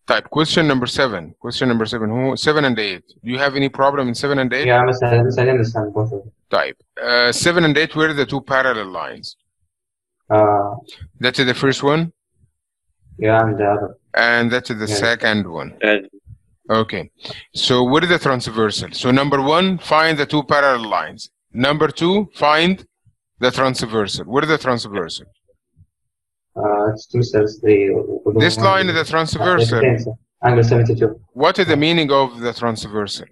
Type question number 7. Question number 7. Who 7 and 8? Do you have any problem in 7 and 8? Yeah, I understand both of them. Type 7 and 8 were the two parallel lines. That's the first one. Yeah, and the other. And that's the second one. Okay. So what is the transversal? So number 1, find the two parallel lines. Number 2, find the transversal. What is the transversal? It's 2 cells. This line is the transversal. Angle 72. What is the meaning of the transversal?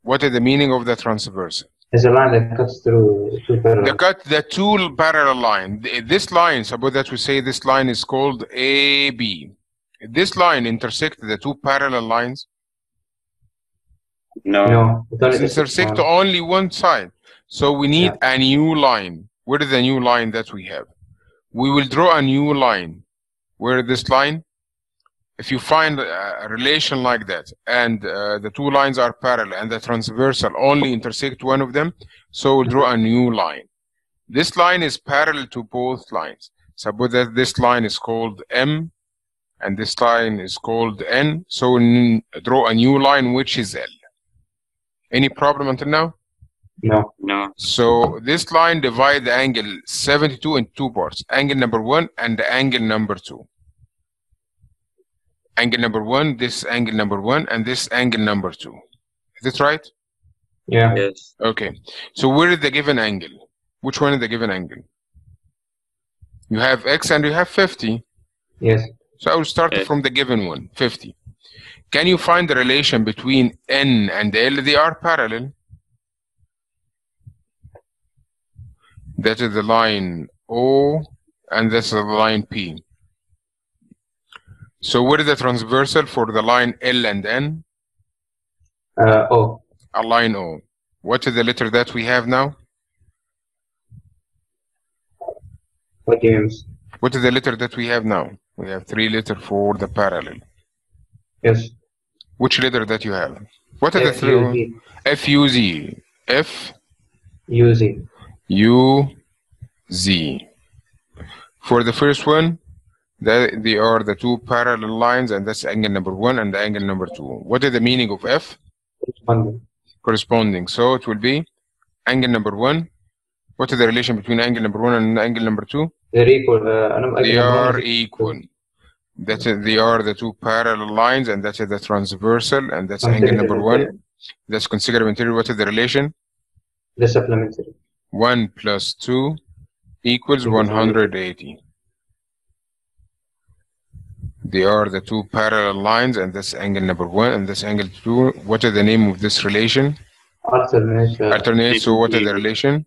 What is the meaning of the transversal? It's a line that cuts through two parallel. They cut the two parallel line. This line, suppose that we say this line is called AB. This line intersects the two parallel lines. No. It intersects only one side. So we need a new line. What is the new line that we have? We will draw a new line. Where is this line? If you find a relation like that, and the two lines are parallel, and the transversal only intersect one of them, so we'll draw a new line. This line is parallel to both lines. Suppose that this line is called M, and this line is called N, so we'll draw a new line which is L. Any problem until now? No. So this line divides the angle 72 into two parts, angle number 1 and the angle number 2. Angle number 1, this angle number 1, and this angle number 2. Is this right? Yeah. Yes. Okay. So where is the given angle? Which one is the given angle? You have X and you have 50. Yes. So I will start from the given one, 50. Can you find the relation between N and L? They are parallel. That is the line O, and that's the line P. So what is the transversal for the line L and N? O. A line O. What is the letter that we have now? What do you mean? What is the letter that we have now? We have 3 letters for the parallel. Yes. Which letter that you have? What are the 3? F-U-Z. U-Z. U-Z. For the first one, they are the two parallel lines, and that's angle number 1 and the angle number 2. What is the meaning of F? Corresponding. So it will be angle number 1. What is the relation between angle number 1 and angle number 2? They're equal. They are equal. That is, they are the two parallel lines, and that is the transversal, and that's angle number 1. That's consecutive interior. What is the relation? The supplementary. 1 plus 2 equals 180. They are the two parallel lines, and that's angle number 1, and that's angle 2. What is the name of this relation? Alternate. So what is the relation?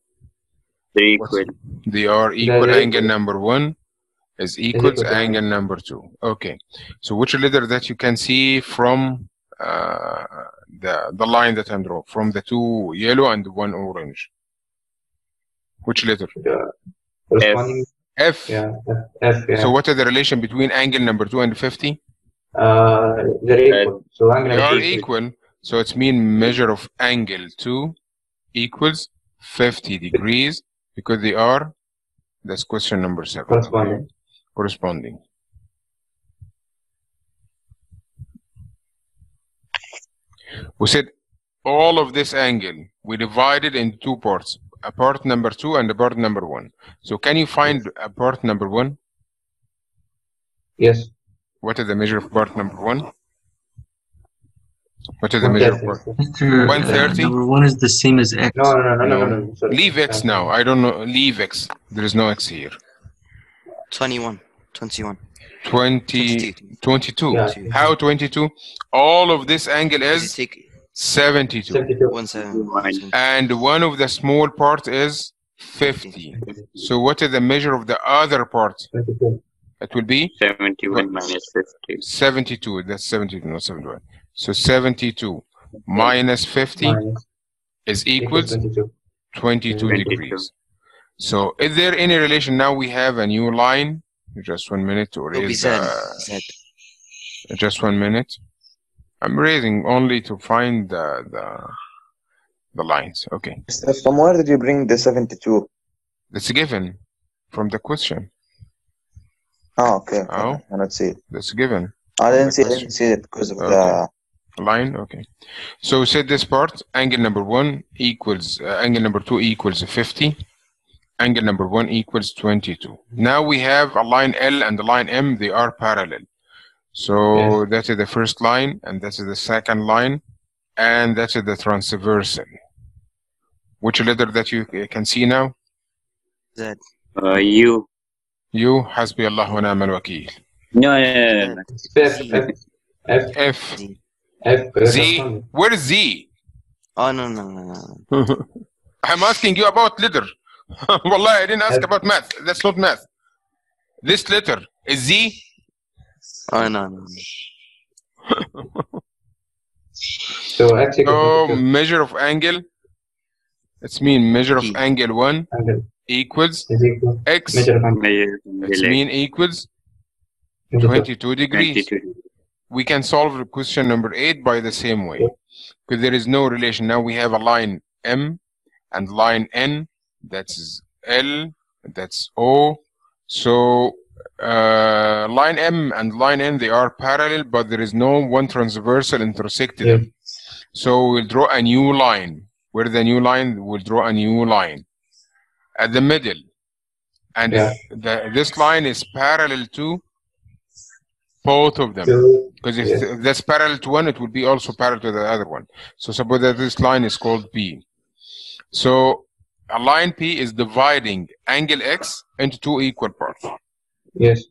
They're equal. They are equal. Angle number 1 is equals angle number 2. Okay. So which letter that you can see from the line that I'm drawing, from the 2 yellow and 1 orange? Which letter? F. Yeah. F. Yeah. So what is the relation between angle number 2 and 50? They're equal. So angle they are equal. So it's mean measure of angle 2 equals 50 degrees, because they are, that's question number 7. Corresponding. Okay? Corresponding. We said all of this angle, we divided into 2 parts, a part number 2 and a part number 1. So can you find a part number 1? Yes. What is the measure of part number 1? What is the measure of part? 130? Number 1 is the same as X. No. Sorry. Leave X now. I don't know. Leave X. There is no X here. 21. 22. Yeah. How 22? All of this angle is 72. 170. And one of the small part is 50. So what is the measure of the other part? 22. It will be 71 minus 50. 72. That's 72, not 71. So 72 minus 50 is equals 22 degrees. So is there any relation? Now we have a new line. Just 1 minute to raise. Just 1 minute. I'm raising only to find the lines. Okay. From where did you bring the 72? That's given from the question. Oh, okay. Oh, I don't see it. that's given. I didn't see it because of the line. Okay. So set this part, angle number 1 equals, angle number 2 equals 50. Angle number 1 equals 22. Now we have a line L and the line M, they are parallel. So that is the first line, and that is the second line, and that is the transversal. Which letter that you can see now? Z. U. U, حسبي الله ونعم الوكيل. No. F. Z. Z. Where is Z? Oh, no. I'm asking you about letter. Wallah, I didn't ask about math. That's not math. This letter is Z. Oh, no. So X equals measure of angle. It's mean measure of P. angle 1 equals X. measure of angle. It's mean equals 22 degrees. We can solve question number 8 by the same way, because there is no relation. Now we have a line M and line N, that's L, that's O. So line M and line N, they are parallel, but there is no one transversal intersecting them. So we'll draw a new line. Where the new line? We'll draw a new line at the middle, and this line is parallel to both of them, because if that's parallel to one, it will be also parallel to the other one. So suppose that this line is called P. So a line P is dividing angle X into two equal parts. Yes.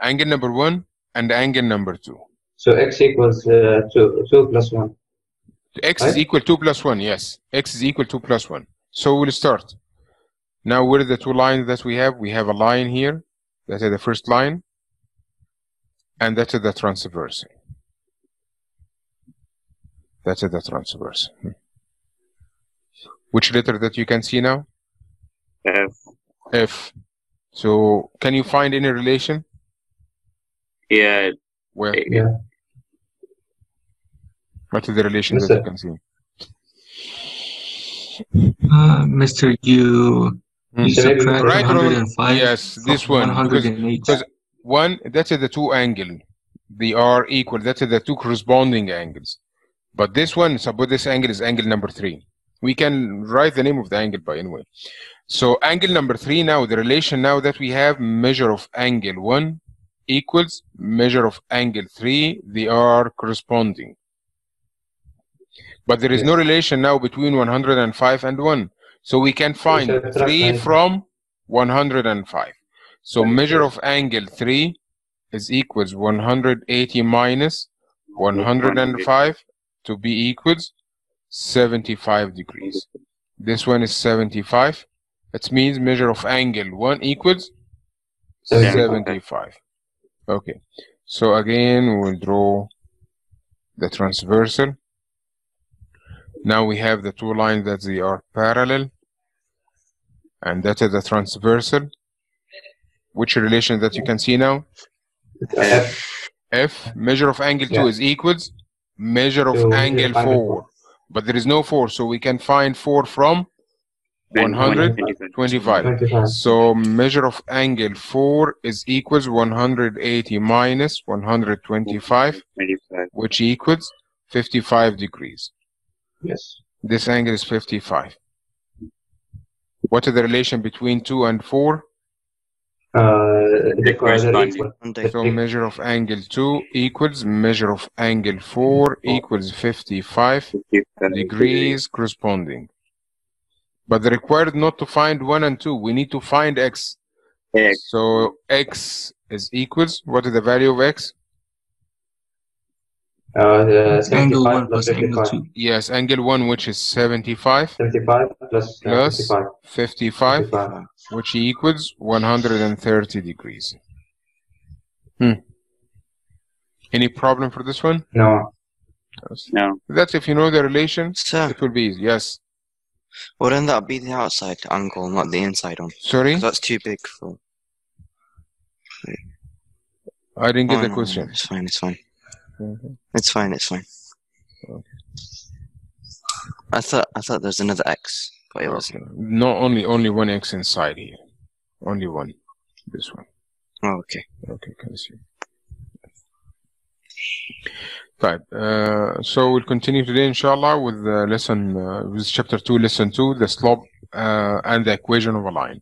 Angle number 1 and angle number 2. So X equals 2 plus 1. X is equal 2 plus 1, yes. X is equal 2 plus 1. So we'll start. Now where are the two lines that we have? We have a line here. That is the first line. And that is the transversal. That is the transversal. Which letter that you can see now? F. F. So can you find any relation? Yeah. Where? Yeah. What is the relation that you can see? Mr. You subtract Right, 105. yes, this one. 108. Because one, that is the two angle. They are equal. That is the two corresponding angles. But this one, suppose this angle is angle number 3. We can write the name of the angle by anyway. So angle number 3 now, the relation now that we have, measure of angle 1 equals measure of angle 3. They are corresponding. But there is no relation now between 105 and 1. So we can find 3 from 105. So measure of angle 3 is equals 180 minus 105 to be equals 75 degrees. This one is 75. That means measure of angle 1 equals 75. Okay. So again, we'll draw the transversal. Now we have the two lines that they are parallel, and that is the transversal. Which relation that you can see now? F. Measure of angle 2 is equals measure of angle 4. But there is no 4, so we can find 4 from 125. So measure of angle 4 is equals 180 minus 125, which equals 55 degrees. Yes. This angle is 55. What is the relation between 2 and 4? So measure of angle 2 equals measure of angle 4 equals 55 degrees corresponding. But they're required not to find 1 and 2. We need to find X. So X is equals, what is the value of X? Angle 1 plus angle 2. Yes, angle 1, which is 75. 75 plus 55, which equals 130 degrees. Any problem for this one? No. No. That's if you know the relation, Sir, it will be easy. Yes. wouldn't that be the outside angle, not the inside one? Sorry? That's too big for... I didn't get the no, question. No, it's fine, it's fine. Okay. It's fine, it's fine. Okay. I thought there was another X, but it wasn't. No, only one X inside here. Only one. This one. Oh, okay. Okay, can you see? Right. So we'll continue today, inshallah, with with chapter 2, lesson 2, the slope and the equation of a line.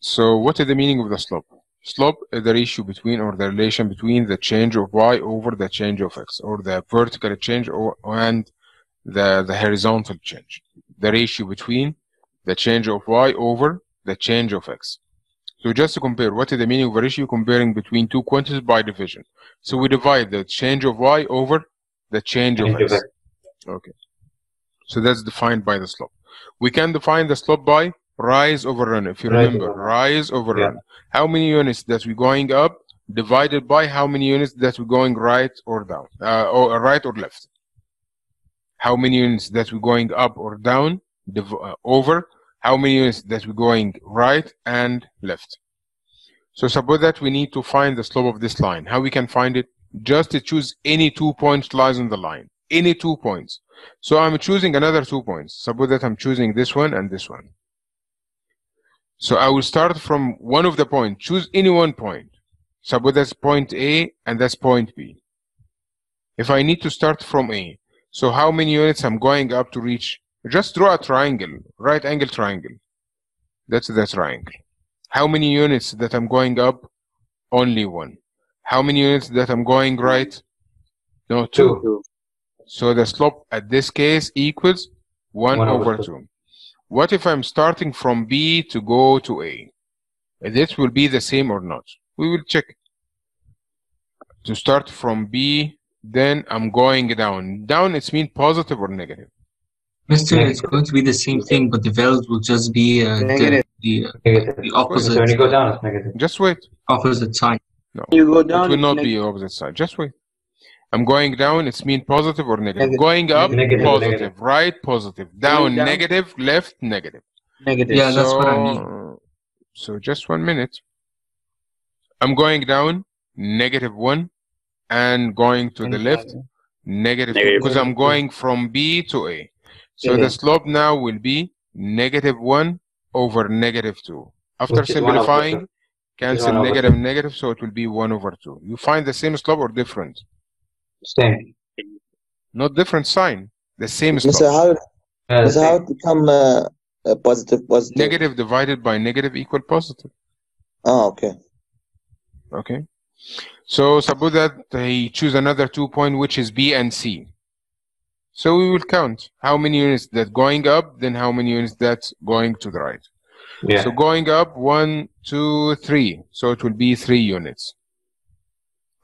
So what is the meaning of the slope? Slope is the ratio between, or the relation between, the change of y over the change of x, or the vertical change and the horizontal change. The ratio between the change of y over the change of x. So just to compare, what is the meaning of a ratio? Comparing between two quantities by division. So we divide the change of y over the change of x. Okay. So that's defined by the slope. We can define the slope by rise over run. If you remember, rise over run. How many units that we're going up divided by how many units that we're going right or down, or right or left. How many units that we're going up or down over how many units that we're going right and left. So suppose that we need to find the slope of this line. How we can find it? Just to choose any 2 points lies on the line. Any 2 points. So I'm choosing another 2 points. Suppose that I'm choosing this one and this one. So I will start from one of the points. Choose any 1 point. Suppose that's point A and that's point B. If I need to start from A, so how many units I'm going up to reach? Just draw a triangle, right angle triangle. That's the triangle. How many units that I'm going up? Only 1. How many units that I'm going right? No, 2. So the slope at this case equals 1 over 2. What if I'm starting from B to go to A? This will be the same or not? We will check. To start from B, then I'm going down. Down, it's mean positive or negative? Mister, it's going to be the same thing, but the values will just be the opposite. So when you go down, it's negative. Just wait. Opposite sign. No, you go down, it will not be opposite side. Just wait. I'm going down, it's mean positive or negative? Going up, negative, positive. negative. Right, positive. Down, down. negative. Left, negative. negative. Yeah, that's what I mean. So just 1 minute. I'm going down, -1, and going to the left, -2, because I'm going from B to A. So the slope now will be -1 over -2. After simplifying, cancel negative, negative, so it will be 1 over 2. You find the same slope or different? Same. Not different sign, the same Mr. slope. How it become positive? Negative divided by negative equal positive. Oh, okay. Okay. So suppose that he choose another 2 point, which is B and C. So we will count how many units that going up, then how many units that's going to the right. Yeah. So going up 1, 2, 3. So it will be 3 units.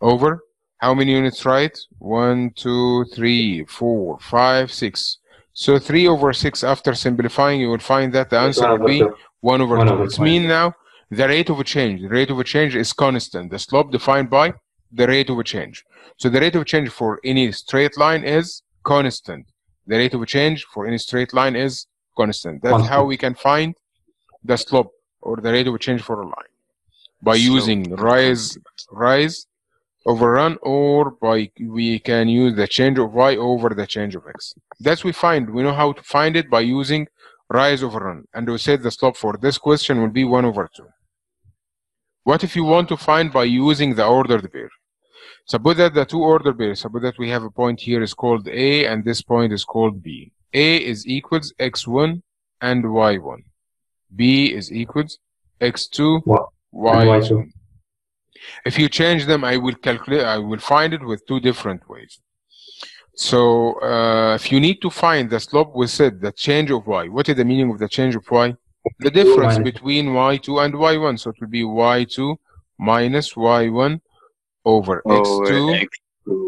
Over how many units right? 1, 2, 3, 4, 5, 6. So 3 over 6. After simplifying, you will find that the answer will be 1 over 2. It's mean now the rate of change. The rate of change is constant. The slope defined by the rate of change. So the rate of change for any straight line is constant. The rate of change for any straight line is constant. That's how we can find the slope or the rate of change for a line, by using rise over run, or by we can use the change of y over the change of x. That's we know how to find it by using rise over run, and we said the slope for this question will be 1 over 2. What if you want to find by using the ordered pair? Suppose that the 2 ordered pairs, suppose that we have a point here is called A and this point is called B. A is equals x1 and y1. B is equals x2, y2. If you change them, I will find it with 2 different ways. So if you need to find the slope, we said the change of y. What is the meaning of the change of y? The difference between y2 and y1. So it will be y2 minus y1 over x2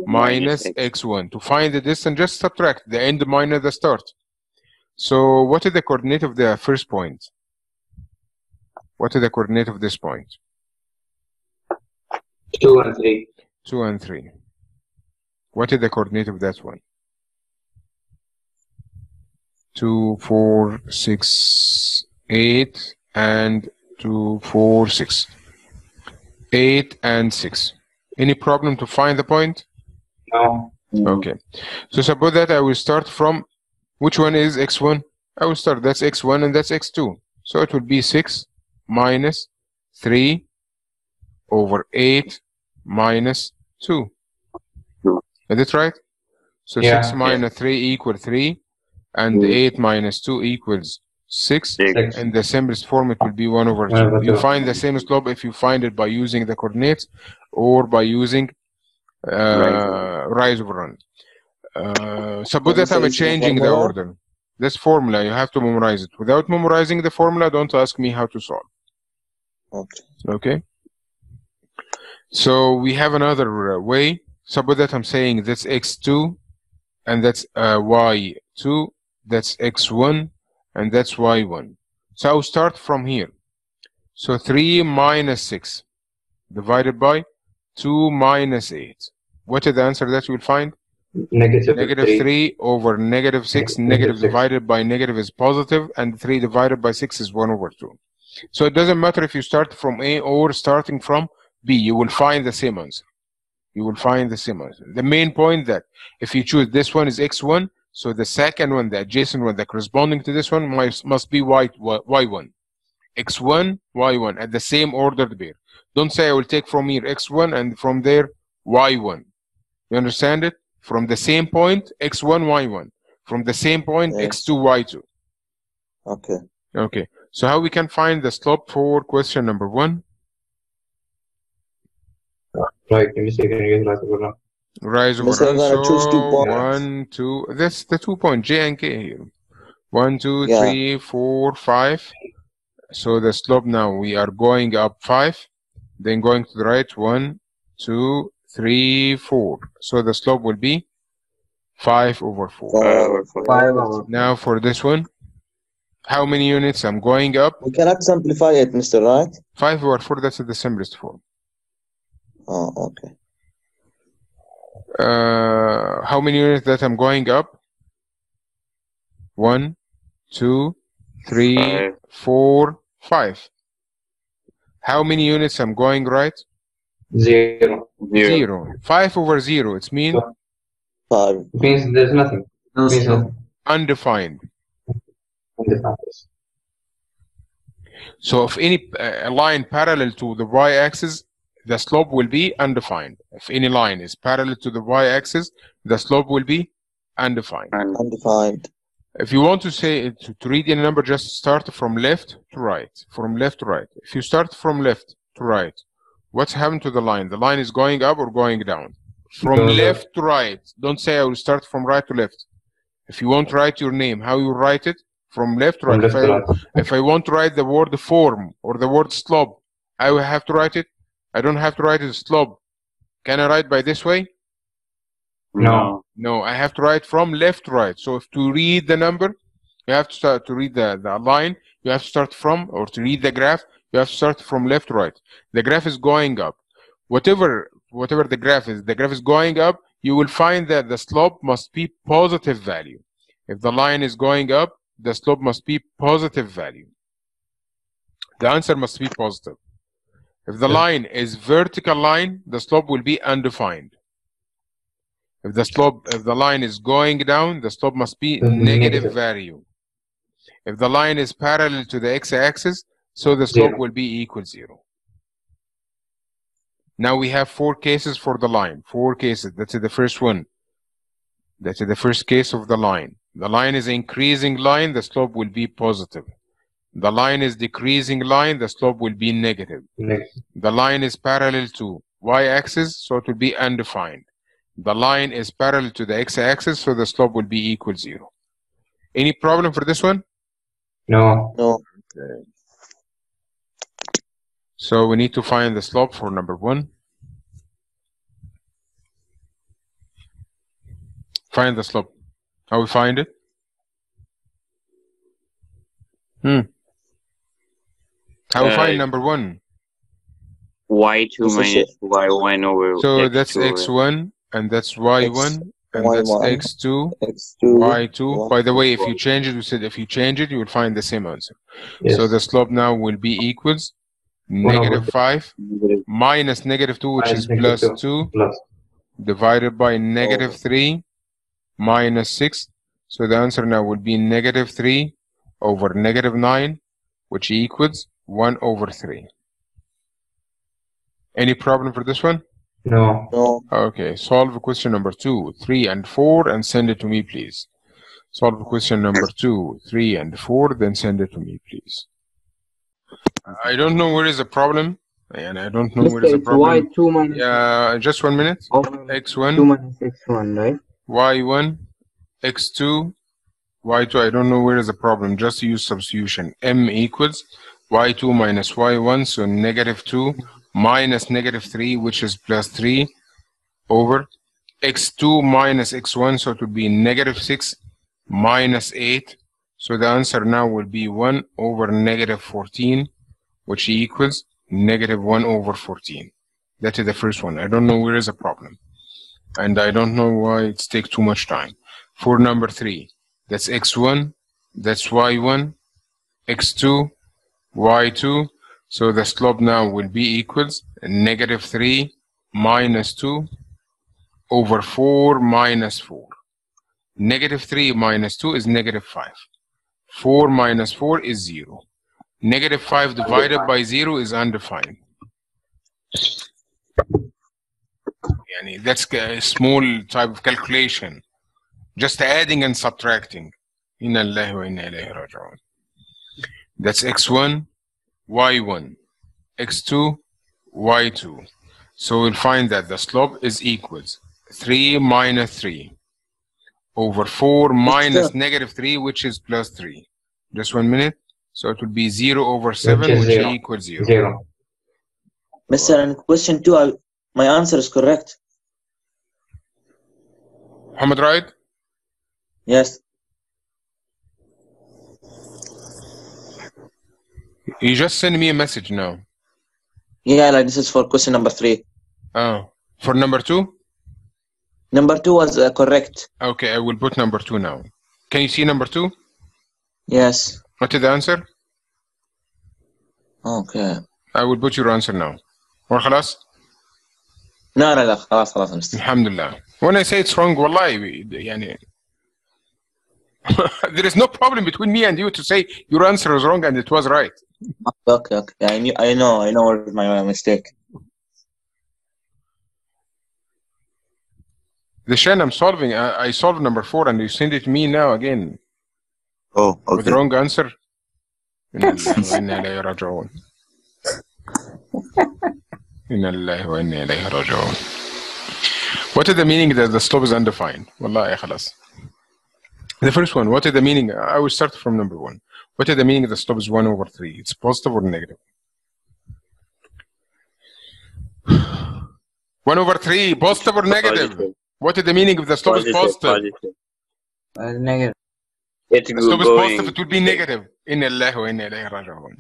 minus x1. To find the distance, just subtract the end minus the start. So what is the coordinate of the first point? What is the coordinate of this point? 2 and 3. 2 and 3. What is the coordinate of that one? 2, 4, 6, 8, and 2, 4, 6. 8 and 6. Any problem to find the point? No. Okay. So suppose that I will start from, which one is x1? I will start, that's x1 and that's x2. So it will be 6 minus 3 over 8 minus 2. Is it right? So 6 minus 3 equals 3, and 8 minus 2 equals 6. And the simplest form, it will be 1 over 2. You find the same slope if you find it by using the coordinates or by using rise over run. Suppose that I'm changing the order. This formula, you have to memorize it. Without memorizing the formula, don't ask me how to solve. Okay? So we have another way. Suppose that I'm saying that's x2, and that's y2, that's x1, and that's y1. So I'll start from here. So 3 minus 6 divided by 2 minus 8. What is the answer that you will find? Negative 3 over negative 6. Negative divided by negative is positive, and 3 divided by 6 is 1 over 2. So it doesn't matter if you start from A or starting from B, you will find the same answer. You will find the same answer. The main point that if you choose this one is x1, so the second one, the adjacent one, the corresponding to this one must be y1. x1, y1 at the same ordered pair. Don't say I will take from here x1 and from there y1. You understand it? From the same point, x1, y1. From the same point, x2, y2. Okay. Okay. So how we can find the slope for question number 1? Right. Let me see. Can you use rise over run? Rise over run. So 1, 2. That's the 2 point J and K here. 1, 2, 3, 4, 5. So the slope now we are going up 5, then going to the right 1, 2, 3, 4. So the slope will be 5 over 4. 5 over 4. Now for this one, how many units I'm going up? We cannot simplify it, Mr. Right? 5 over 4. That's the simplest form. Oh, okay. How many units that I'm going up? 1, 2, 3, 4, 5. How many units I'm going right? 0. 0. 5 over 0. It means 5. It means there's nothing. No slope. Undefined. So if any line parallel to the y-axis, the slope will be undefined. If any line is parallel to the y-axis, the slope will be undefined. Undefined. If you want to say to read any number, just start from left to right. From left to right. If you start from left to right, what's happened to the line? The line is going up or going down? From left to right. Don't say I will start from right to left. If you want to write your name, how you write it? From left to right. If I want to write the word form or the word slope, I will have to write it. I don't have to write it slope. Can I write by this way? No. No, I have to write from left to right. So if to read the number, you have to start to read the line. You have to start from, or to read the graph, you have to start from left to right. The graph is going up. Whatever the graph is going up, you will find that the slope must be positive value. If the line is going up, the slope must be positive value. The answer must be positive. If the line is vertical line, the slope will be undefined. If the line is going down, the slope must be negative value. If the line is parallel to the x-axis, so the slope will be equal 0. Now we have 4 cases for the line. 4 cases. That's the first one. That's the first case of the line. The line is increasing line, the slope will be positive. The line is decreasing line, the slope will be negative. The line is parallel to y-axis, so it will be undefined. The line is parallel to the x-axis, so the slope will be equal 0. Any problem for this one? No. No. Okay. So we need to find the slope for number 1. Find the slope. How we find it? How we find number 1? y2 minus y1 over So x2. that's x1, and that's y1, and that's x2, y2. By the way, if you change it, we said if you change it, you will find the same answer. Yes. So the slope now will be equals negative 5 minus negative 2, which is plus 2, divided by negative 3 minus 6. So the answer now will be negative 3 over negative 9, which equals 1 over 3. Any problem for this one? No. No. Okay, solve question number 2, 3, and 4 and send it to me, please. Solve question number 2, 3, and 4, then send it to me, please. I don't know where is the problem, and I don't know where is the problem. Y2 minus Just 1 minute. over X1, 2 minus x1, right? Y1, X2, Y2. I don't know where is the problem. Just use substitution. M equals Y2 minus Y1, so -2 minus -3, which is +3, over X2 minus X1, so it would be -6 minus 8. So the answer now will be 1 over -14, which equals -1 over 14. That is the first one. I don't know where is the problem. And I don't know why it's take too much time. For number 3, that's X1, that's Y1, X2, Y2. So the slope now will be equals -3 minus 2 over 4 minus 4. -3 minus 2 is -5. 4 minus 4 is 0. -5 divided by 0 is undefined. That's a small type of calculation. Just adding and subtracting. That's X1, Y1, X2, Y2. So we'll find that the slope is equals 3 minus 3 over 4 minus -3, which is +3. Just 1 minute. So it would be 0 over 7, which equals 0. 0. Mr. In question 2, my answer is correct. Muhammad, right? Yes. You just send me a message now. Yeah, like this is for question number 3. Oh, for number 2? Number 2 was correct. Okay, I will put number 2 now. Can you see number 2? Yes. What is the answer? Okay. I will put your answer now. Or خلاص? لا لا لا خلاص خلاص مستر. Alhamdulillah. When I say it's wrong, wallahi, يعني there is no problem between me and you to say your answer was wrong and it was right. Okay. I know where's my mistake. The Shan I'm solving, I solved number 4 and you send it to me now again. Oh, okay. With the wrong answer. إن الله وإنا إليه راجعون. إن الله وإنا إليه راجعون. What is the meaning that the slope is undefined? Wallahi خلاص. The first one, what is the meaning? I will start from number 1. What is the meaning of the slope is 1 over 3? It's positive or negative? 1 over 3, positive or negative? Positive. What is the meaning of the slope is positive? Negative. It's The slope is going. positive, it will be negative. إن الله وإنا إليه راجعون.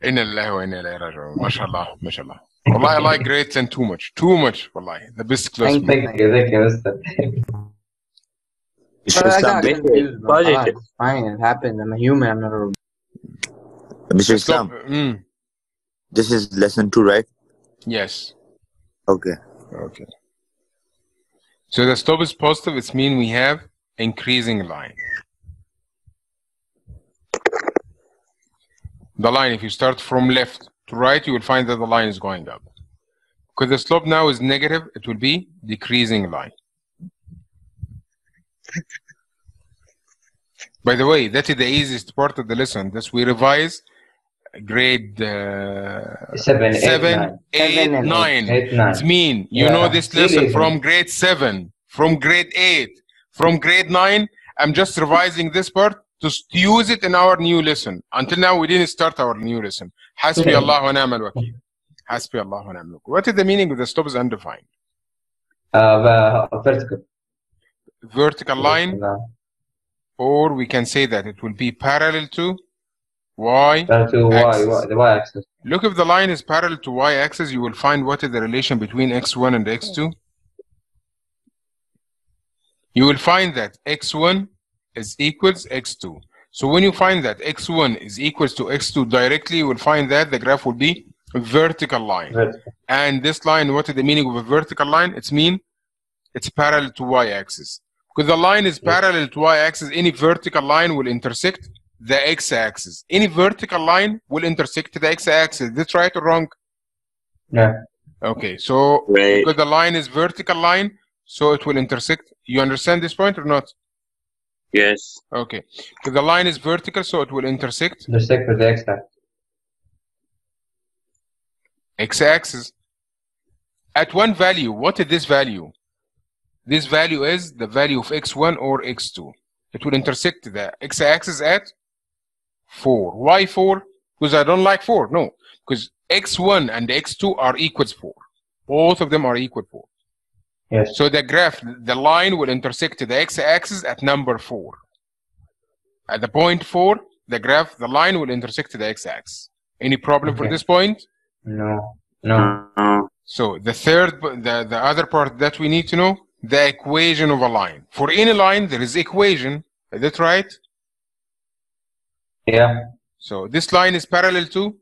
إن الله وإنا إليه راجعون. ما شاء الله, ما شاء الله. Wallahi, I like grades and too much. Wallahi. The best class. Thank you, Mr. I got confused, bro. Positive. It's fine, it happens. I'm a human, I'm not a robot. Mr. Islam, this is lesson 2, right? Yes. Okay. Okay. So the slope is positive, it means we have increasing line. The line, if you start from left to right, you will find that the line is going up. Because the slope now is negative, it will be decreasing line. By the way, that is the easiest part of the lesson. This we revise grade 7, 8, 9. It means you know this lesson from grade 7, from grade 8, from grade 9. I'm just revising this part to use it in our new lesson. Until now, we didn't start our new lesson. Hasbi Allah wa ni'mal wakeel. Hasbi Allah wa ni'mal wakeel. What is the meaning of the slope is undefined? Vertical. Vertical line, or we can say that it will be parallel to y axis. The y-axis. Look, if the line is parallel to y-axis, you will find what is the relation between x1 and x2. You will find that x1 is equals x2. So when you find that x1 is equals to x2 directly, you will find that the graph will be a vertical line. And this line, what is the meaning of a vertical line? It's mean it's parallel to y-axis. Because the line is parallel to y-axis, any vertical line will intersect the x-axis. Any vertical line will intersect the x-axis. Is this right or wrong? Yeah. Okay, so Right. because the line is vertical line, so it will intersect. You understand this point or not? Yes. Okay, because the line is vertical, so it will intersect. Intersect with the x-axis. X-axis. At one value, what is this value? This value is the value of x1 or x2. It will intersect the x-axis at 4. Why 4? Because I don't like 4. No, because x1 and x2 are equals 4. Both of them are equal 4. Yes. So the graph, the line will intersect the x-axis at number 4. At the point 4, the graph, the line will intersect the x-axis. Any problem for this point? No. No. So the other part that we need to know, the equation of a line. For any line, there is equation. Is that right? Yeah. So this line is parallel to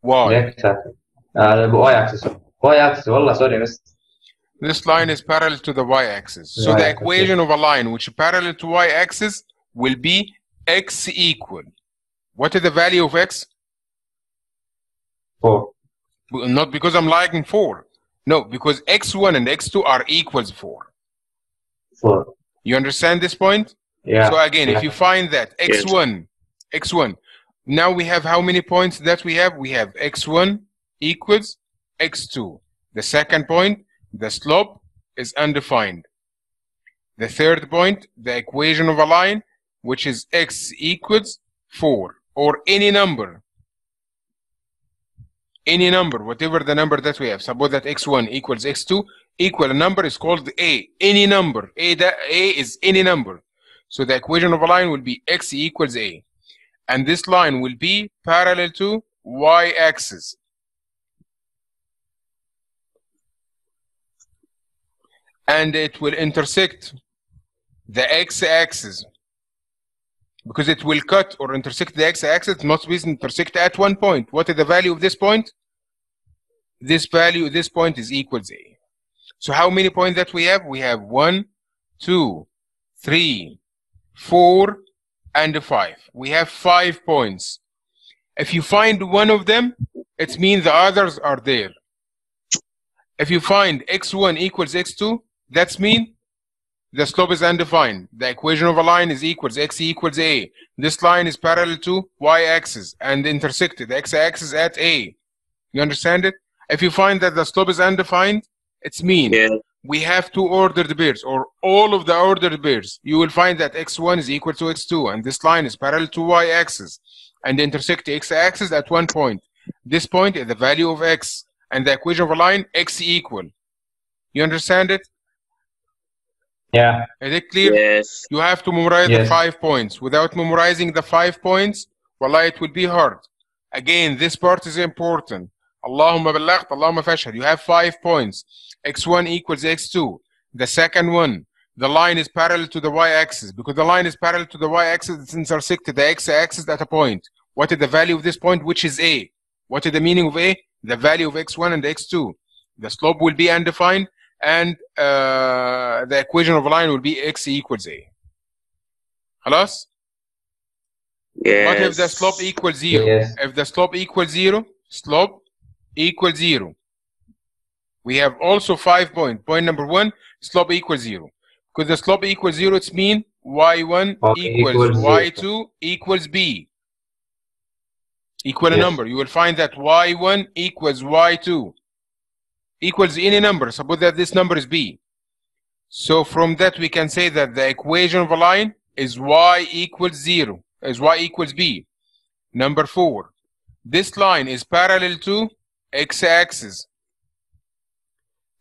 y. The x-axis. The y-axis. Y-axis. Wallah, sorry, miss. This line is parallel to the y-axis. So the equation of a line which is parallel to y-axis will be x equal. What is the value of x? 4. Not because I'm liking 4. No, because x1 and x2 are equals 4. 4. You understand this point? Yeah. So again, if you find that x1, now we have how many points that we have? We have x1 equals x2. The second point, the slope is undefined. The third point, the equation of a line, which is x equals 4, or any number. Any number, whatever the number that we have. Suppose that x1 equals x2, equal a number is called a. Any number. A is any number. So the equation of a line will be x equals a. And this line will be parallel to y-axis. And it will intersect the x-axis. Because it will cut or intersect the x-axis, it must be intersect at one point. What is the value of this point? This value, this point is equals a. So how many points that we have? We have 1, 2, 3, 4, and 5. We have 5 points. If you find one of them, it means the others are there. If you find x1 equals x2, that means the slope is undefined. The equation of a line is equals x equals a. This line is parallel to y-axis and intersected the x-axis at a. You understand it? If you find that the slope is undefined, it means we have two ordered pairs or all of the ordered pairs. You will find that x1 is equal to x2 and this line is parallel to y-axis and intersect the x-axis at one point. This point is the value of x and the equation of a line x equal. You understand it? Yeah. Is it clear? Yes. You have to memorize the 5 points. Without memorizing the 5 points, wallah, it will be hard. Again, this part is important. Allahumma ballaght, Allahumma fashhad. You have 5 points. x1 equals x2. The second one, the line is parallel to the y-axis. Because the line is parallel to the y-axis, it's intersected the x-axis at a point. What is the value of this point, which is a? What is the meaning of a? The value of x1 and x2. The slope will be undefined, and the equation of a line will be x equals a. Halas? Yes. What if the slope equals 0? Yes. If the slope equals 0, slope equals 0. We have also 5 points. Point number 1, slope equals 0. Because the slope equals 0, it means y1 equals y2 equals b. Equal a number. You will find that y1 equals y2 equals any number. Suppose that this number is b. So from that we can say that the equation of a line is y equals 0, is y equals b. Number 4, this line is parallel to x-axis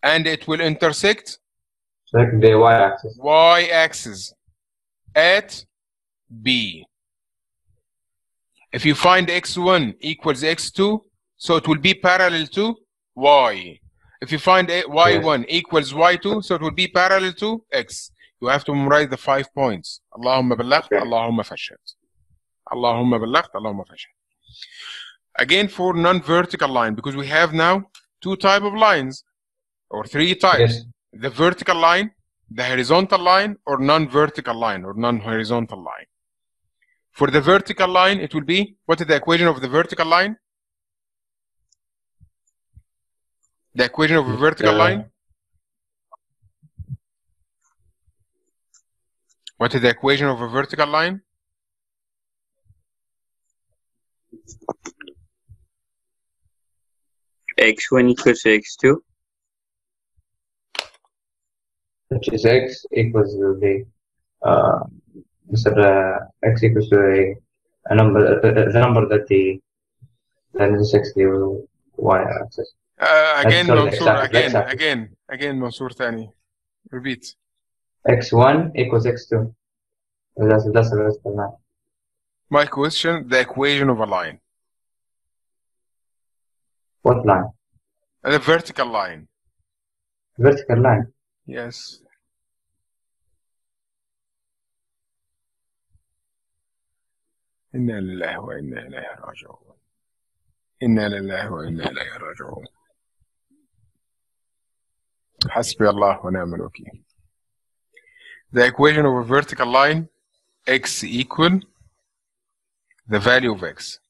and it will intersect the y-axis. Y-axis at b. If you find x1 equals x2, so it will be parallel to y. If you find y1 equals y2, so it will be parallel to x. You have to memorize the 5 points. Allahumma ballaght, Allahumma fashhad. Allahumma ballaght, Allahumma fashhad. Again, for non-vertical line, because we have now 2 types of lines, or 3 types. Yes. The vertical line, the horizontal line, or non-vertical line, or non-horizontal line. For the vertical line, it will be, what is the equation of the vertical line? The equation of a vertical line? What is the equation of a vertical line? x1 equals to x2. Which is x equals to the x equals to a number, the number that the intersects the y-axis. Again, sorry, Mansour, x-axis. again, Mansour ثاني. Repeat. x1 equals x2. That's the vertical line. My question, the equation of a line. What line? The vertical line. Vertical line. Yes. إنا لله وإنا إليه راجعون. إنا لله وإنا إليه راجعون. حسبي الله ونعم الوكيل. The equation of a vertical line, x equal the value of x.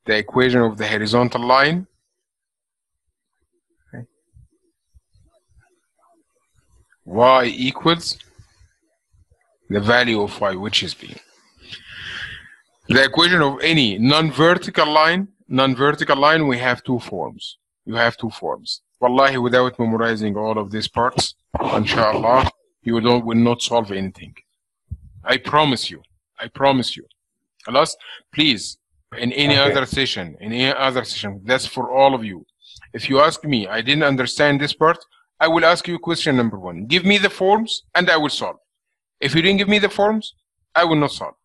The equation of the horizontal line, y equals the value of y, which is b. The equation of any non-vertical line, we have two forms. You have two forms. Wallahi, without memorizing all of these parts, inshallah, you will not solve anything. I promise you. Alas, please, in any other session, that's for all of you. If you ask me, I didn't understand this part, I will ask you question number one. Give me the forms and I will solve. If you didn't give me the forms, I will not solve.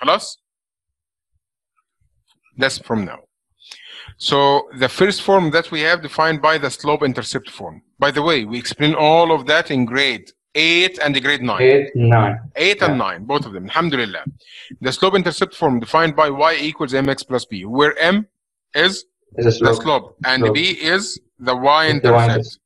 Alas? That's from now. So the first form that we have defined by the slope-intercept form. By the way, we explain all of that in grade 8 and grade 9. 8 and 9, both of them. Alhamdulillah. The slope-intercept form defined by y equals mx plus b, where m is the slope and b is the y-intercept.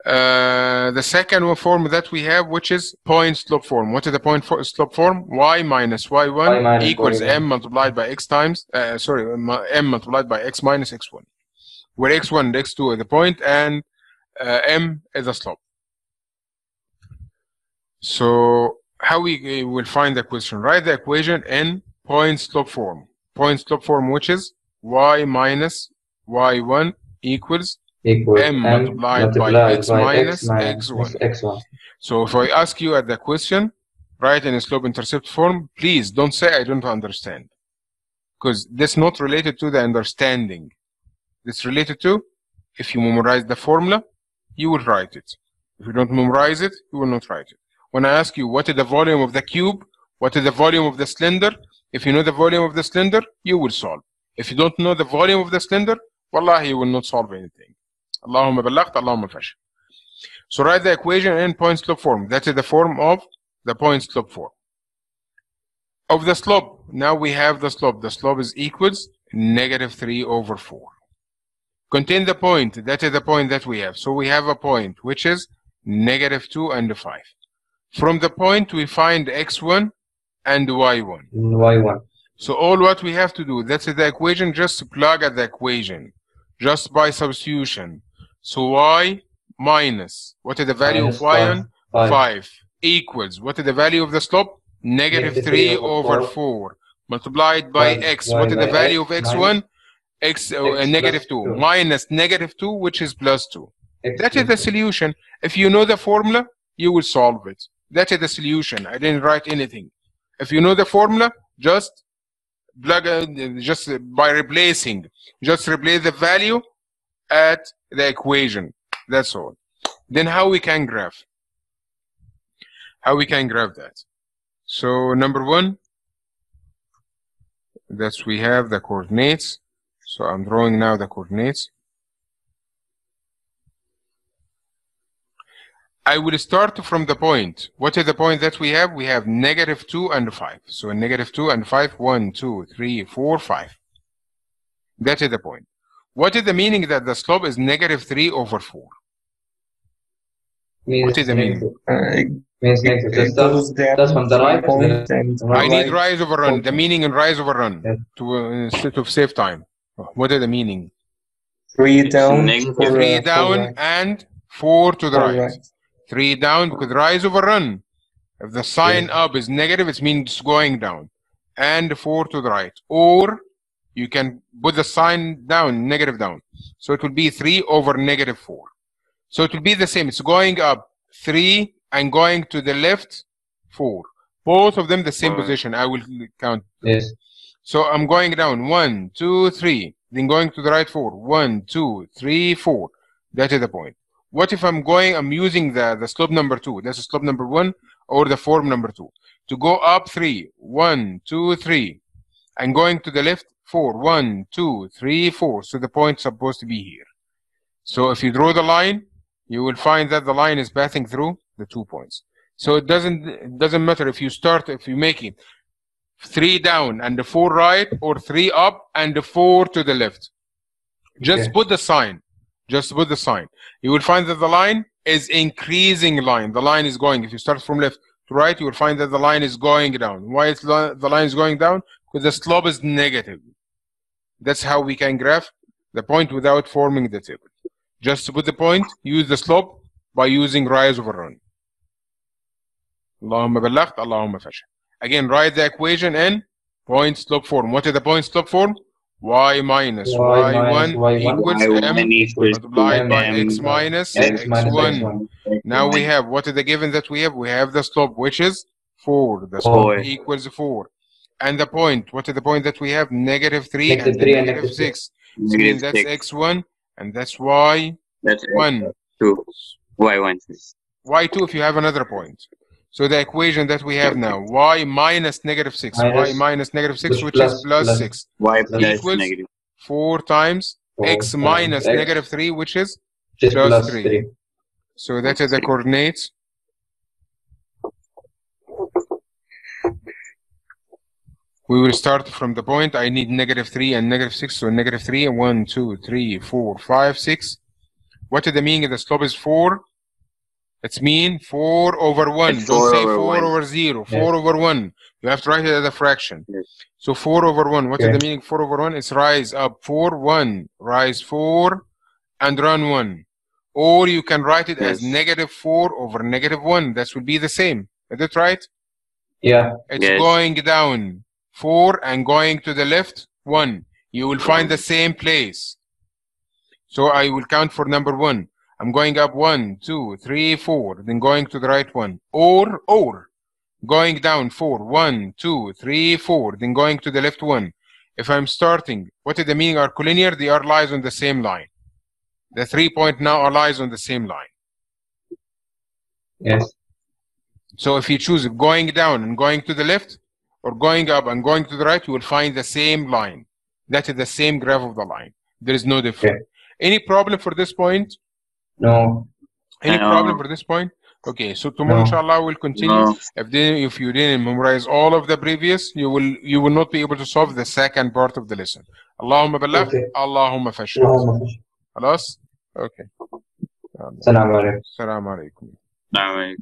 The second form that we have, which is point slope form. What is the point slope form? Y minus y1 equals m multiplied by x times, m multiplied by x minus x1, where x1 and x2 are the point and m is the slope. So how we will find the equation? Write the equation in point slope form. Point slope form, which is y minus y1 equals m multiplied by x minus x1. So if I ask you at the question, write in a slope-intercept form, please don't say I don't understand. Because this is not related to the understanding. It's related to, if you memorize the formula, you will write it. If you don't memorize it, you will not write it. When I ask you what is the volume of the cube, what is the volume of the cylinder, if you know the volume of the cylinder, you will solve. If you don't know the volume of the cylinder, wallahi, you will not solve anything. Allahumma ballaght, Allahumma fashal. So write the equation in point slope form. That is the form of the point slope form. Of the slope, now we have the slope. The slope is equals -3/4. Contain the point. That is the point that we have. So we have a point which is -2 and 5. From the point we find x1 and y1. So all what we have to do, that's the equation, just plug at the equation, just by substitution. So y minus, what is the value of y1? 5 equals, what is the value of the slope? -3/4 multiplied by x. What is the value of x1? X -2 minus -2, which is +2. That is the solution. If you know the formula, you will solve it. That is the solution. I didn't write anything. If you know the formula, just plug just by replacing, just replace the value at the equation. That's all. Then how we can graph? How we can graph that? So number one, that we have the coordinates. So I'm drawing now the coordinates. I will start from the point. What is the point that we have? We have -2 and 5. So -2 and 5, 1, 2, 3, 4, 5. That is the point. What is the meaning that the slope is -3/4? What is the meaning? That's from the right point. I need rise over run. The meaning in rise over run to instead of save time. What is the meaning? 3 down, three down and 4 to the right. 3 down because rise over run. If the sign up is negative, it means it's going down. And 4 to the right. Or you can put the sign down, negative down. So it will be 3 over negative 4. So it will be the same. It's going up 3 and going to the left 4. Both of them the same position. I will count. Yes. So I'm going down 1, 2, 3. Then going to the right 4. 1, 2, 3, 4. That is the point. What if I'm using the slope number 2? That's the slope number 1 or the form number 2. To go up 3. 1, 2, 3. And going to the left 4. 1, 2, 3, 4. So the point's supposed to be here. So if you draw the line, you will find that the line is passing through the 2 points. So it doesn't matter if you make it 3 down and the 4 right, or 3 up and the 4 to the left. Just put the sign. Just put the sign. You will find that the line is increasing line. The line is going. If you start from left to right, you will find that the line is going down. Why is the line is going down? Because the slope is negative. That's how we can graph the point without forming the table. Just to put the point, use the slope by using rise over run. Allahumma ballaght, Allahumma fashal. Again, write the equation in point slope form. What is the point slope form? Y minus y1 equals m multiplied by x minus x1. Now we have, what is the given that we have? We have the slope, which is 4. The slope equals 4. And the point, what is the point that we have? Negative 3 and negative 6. So that's x1 and that's y1. That's x2. y1. y2 if you have another point. So the equation that we have now, y minus negative 6, y minus negative 6, which is plus 6, y plus equals negative 4 times x minus negative 3, which is plus 3. So that is the coordinates. We will start from the point. I need negative 3 and negative 6. So negative 3, 1, 2, 3, 4, 5, 6. What is the meaning of the slope is 4? It's mean 4 over 1. Don't say 4 over 0. 4 over 1. You have to write it as a fraction. So 4 over 1. What is the meaning of 4 over 1? It's rise up 4, 1. Rise 4 and run 1. Or you can write it as negative 4 over negative 1. That will be the same. Is that right? Yeah. It's going down 4 and going to the left 1. You will find the same place. So I will count for number 1. I'm going up 1, 2, 3, 4, then going to the right 1. Or going down 4, 1, 2, 3, 4, then going to the left 1. If I'm starting, what is the meaning are collinear? They are lies on the same line. The 3 point now are lies on the same line. Yes. So if you choose going down and going to the left, or going up and going to the right, you will find the same line. That is the same graph of the line. There is no difference. Any problem for this point? No. Any problem for this point? Okay, so tomorrow inshallah we'll continue. If you didn't memorize all of the previous, you will not be able to solve the second part of the lesson. Allahumma balagh, Allahumma fashal. Khalas? Okay. Assalamu alaikum. Assalamu alaikum.